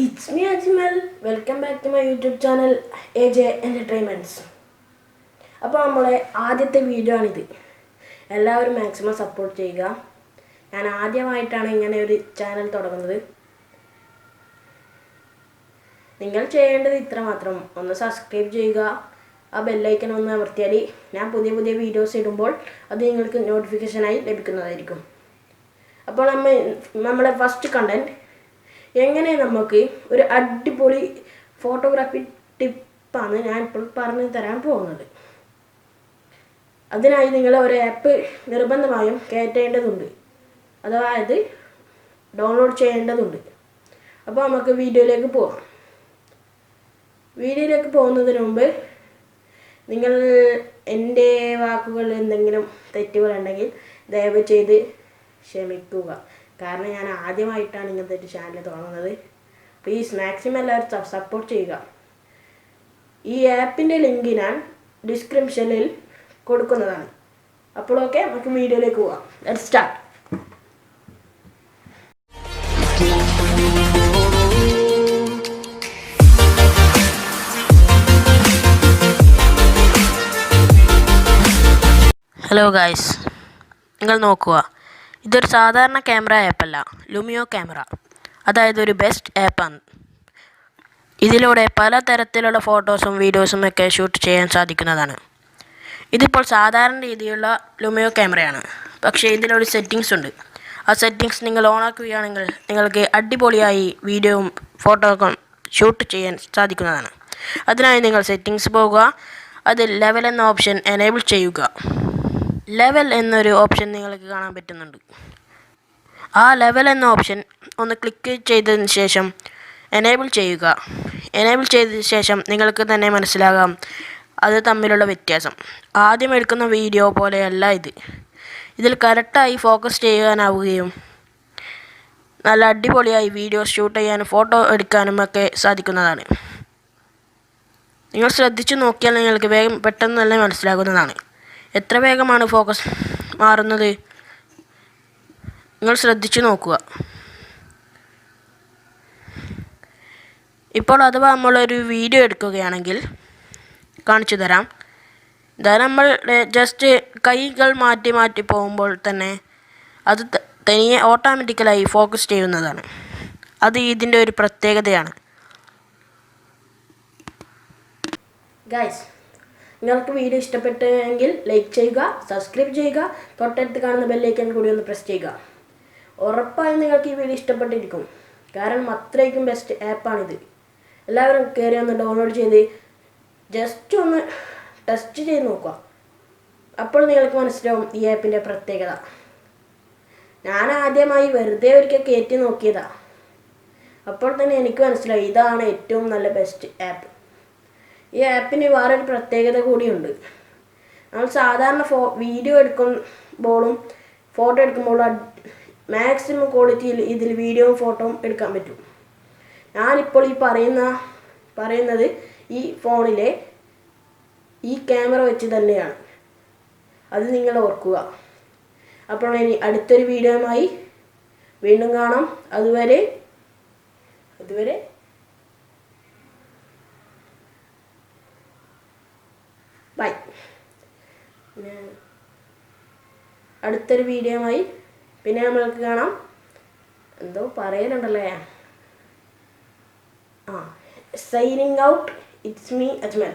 It's me Ajmal. Welcome back to my YouTube channel AJ Entertainments. അപ്പോൾ നമ്മളെ ആദ്യത്തെ video ആണിത്. എല്ലാവരും മാക്സിമം സപ്പോർട്ട് ചെയ്യുക. ഞാൻ ആദ്യമായിട്ടാണ് ഇങ്ങനെ ഒരു ചാനൽ തുടങ്ങുന്നത്. നിങ്ങൾ ചെയ്യേണ്ടത് ഇത്ര മാത്രം, ഒന്ന് സബ്സ്ക്രൈബ് ചെയ്യുക, ആ ബെൽ ഐക്കൺ ഒന്ന് അമർത്തിയാൽ ഞാൻ പുതിയ വീഡിയോസ് ഇടുമ്പോൾ അത് നിങ്ങൾക്ക് നോട്ടിഫിക്കേഷനായി ലഭിക്കുന്നതായിരിക്കും. അപ്പോൾ നമ്മുടെ ഫസ്റ്റ് കണ്ടന്റ് എങ്ങനെ നമുക്ക് ഒരു അടിപൊളി ഫോട്ടോഗ്രാഫി ടിപ്പാണ് ഞാൻ ഇപ്പോൾ പറഞ്ഞു തരാൻ പോകുന്നത്. അതിനായി നിങ്ങൾ ഒരു ആപ്പ് നിർബന്ധമായും കയറ്റേണ്ടതുണ്ട്, അതായത് ഡൗൺലോഡ് ചെയ്യേണ്ടതുണ്ട്. അപ്പോൾ നമുക്ക് വീഡിയോയിലേക്ക് പോകാം. വീഡിയോയിലേക്ക് പോകുന്നതിന് മുമ്പ് നിങ്ങൾ എൻ്റെ വാക്കുകളിൽ എന്തെങ്കിലും തെറ്റുകളുണ്ടെങ്കിൽ ദയവ് ചെയ്ത് ക്ഷമിക്കുക. കാരണം ഞാൻ ആദ്യമായിട്ടാണ് ഇങ്ങനത്തെ ഒരു ചാനൽ തുടങ്ങുന്നത്. പ്ലീസ് മാക്സിമം എല്ലാവരും സപ്പോർട്ട് ചെയ്യുക. ഈ ആപ്പിൻ്റെ ലിങ്ക് ഞാൻ ഡിസ്ക്രിപ്ഷനിൽ കൊടുക്കുന്നതാണ്. അപ്പോൾ ഓക്കെ, നമുക്ക് വീഡിയോയിലേക്ക് പോകാം. Let's start. ഹലോ ഗായ്സ്, നിങ്ങൾ നോക്കുക, ഇതൊരു സാധാരണ ക്യാമറ ആപ്പല്ല, ലുമിയോ ക്യാമറ. അതായത് ഒരു ബെസ്റ്റ് ആപ്പാണ്. ഇതിലൂടെ പലതരത്തിലുള്ള ഫോട്ടോസും വീഡിയോസും ഒക്കെ ഷൂട്ട് ചെയ്യാൻ സാധിക്കുന്നതാണ്. ഇതിപ്പോൾ സാധാരണ രീതിയിലുള്ള ലുമിയോ ക്യാമറയാണ്, പക്ഷേ ഇതിലൊരു സെറ്റിങ്സ് ഉണ്ട്. ആ സെറ്റിങ്സ് നിങ്ങൾ ഓണാക്കുകയാണെങ്കിൽ നിങ്ങൾക്ക് അടിപൊളിയായി വീഡിയോയും ഫോട്ടോയും ഷൂട്ട് ചെയ്യാൻ സാധിക്കുന്നതാണ്. അതിനായി നിങ്ങൾ സെറ്റിങ്സ് പോകുക, അതിൽ ലെവൽ എന്ന ഓപ്ഷൻ എനേബിൾ ചെയ്യുക. ലെവൽ എന്നൊരു ഓപ്ഷൻ നിങ്ങൾക്ക് കാണാൻ പറ്റുന്നുണ്ട്. ആ ലെവൽ എന്ന ഓപ്ഷൻ ഒന്ന് ക്ലിക്ക് ചെയ്തതിന് ശേഷം എനേബിൾ ചെയ്യുക. എനേബിൾ ചെയ്തതിന് ശേഷം നിങ്ങൾക്ക് തന്നെ മനസ്സിലാകാം അത് തമ്മിലുള്ള വ്യത്യാസം. ആദ്യം എടുക്കുന്ന വീഡിയോ പോലെയല്ല ഇത്. ഇതിൽ കറക്റ്റായി ഫോക്കസ് ചെയ്യാനാവുകയും നല്ല അടിപൊളിയായി വീഡിയോ ഷൂട്ട് ചെയ്യാനും ഫോട്ടോ എടുക്കാനും ഒക്കെ സാധിക്കുന്നതാണ്. നിങ്ങൾ ശ്രദ്ധിച്ചു നോക്കിയാൽ നിങ്ങൾക്ക് പെട്ടെന്ന് തന്നെ മനസ്സിലാകുന്നതാണ് എത്ര വേഗമാണ് ഫോക്കസ് മാറുന്നത്. നിങ്ങൾ ശ്രദ്ധിച്ചു നോക്കുക. ഇപ്പോൾ അഥവാ നമ്മളൊരു വീഡിയോ എടുക്കുകയാണെങ്കിൽ കാണിച്ചു തരാം. ഇതാ നമ്മൾ ജസ്റ്റ് കൈകൾ മാറ്റി പോകുമ്പോൾ തന്നെ അത് തനിയെ ഓട്ടോമാറ്റിക്കലായി ഫോക്കസ് ചെയ്യുന്നതാണ്. അത് ഇതിൻ്റെ ഒരു പ്രത്യേകതയാണ്. ഗൈസ്, നിങ്ങൾക്ക് വീഡിയോ ഇഷ്ടപ്പെട്ടെങ്കിൽ ലൈക്ക് ചെയ്യുക, സബ്സ്ക്രൈബ് ചെയ്യുക, തൊട്ടടുത്ത് കാണുന്ന ബെല്ലൈക്കൻ കൂടി ഒന്ന് പ്രസ് ചെയ്യുക. ഉറപ്പായും നിങ്ങൾക്ക് ഈ വീഡിയോ ഇഷ്ടപ്പെട്ടിരിക്കും, കാരണം അത്രയ്ക്കും ബെസ്റ്റ് ആപ്പാണിത്. എല്ലാവരും കയറി ഒന്ന് ഡൗൺലോഡ് ചെയ്ത് ജസ്റ്റ് ഒന്ന് ടെസ്റ്റ് ചെയ്ത് നോക്കുക. അപ്പോൾ നിങ്ങൾക്ക് മനസ്സിലാവും ഈ ആപ്പിൻ്റെ പ്രത്യേകത. ഞാൻ ആദ്യമായി വെറുതെ ഒരിക്കൽ കയറ്റി നോക്കിയതാണ്. അപ്പോൾ തന്നെ എനിക്ക് മനസ്സിലായി ഇതാണ് ഏറ്റവും നല്ല ബെസ്റ്റ് ആപ്പ്. ഈ ആപ്പിന് വേറൊരു പ്രത്യേകത കൂടിയുണ്ട്. നമ്മൾ സാധാരണ വീഡിയോ എടുക്കുമ്പോഴും ഫോട്ടോ എടുക്കുമ്പോഴും മാക്സിമം ക്വാളിറ്റിയിൽ ഇതിൽ വീഡിയോയും ഫോട്ടോയും എടുക്കാൻ പറ്റും. ഞാനിപ്പോൾ ഈ പറയുന്നത് ഈ ഫോണിലെ ഈ ക്യാമറ വെച്ച് തന്നെയാണ്. അത് നിങ്ങൾ ഓർക്കുക. അപ്പോൾ ഇനി അടുത്തൊരു വീഡിയോയുമായി വീണ്ടും കാണാം. അതുവരെ ബൈ. അടുത്തൊരു വീഡിയോയുമായി പിന്നെ നമ്മൾക്ക് കാണാം. എന്തോ പറയലുണ്ടല്ലേ. Signing out. It's me Ajmal.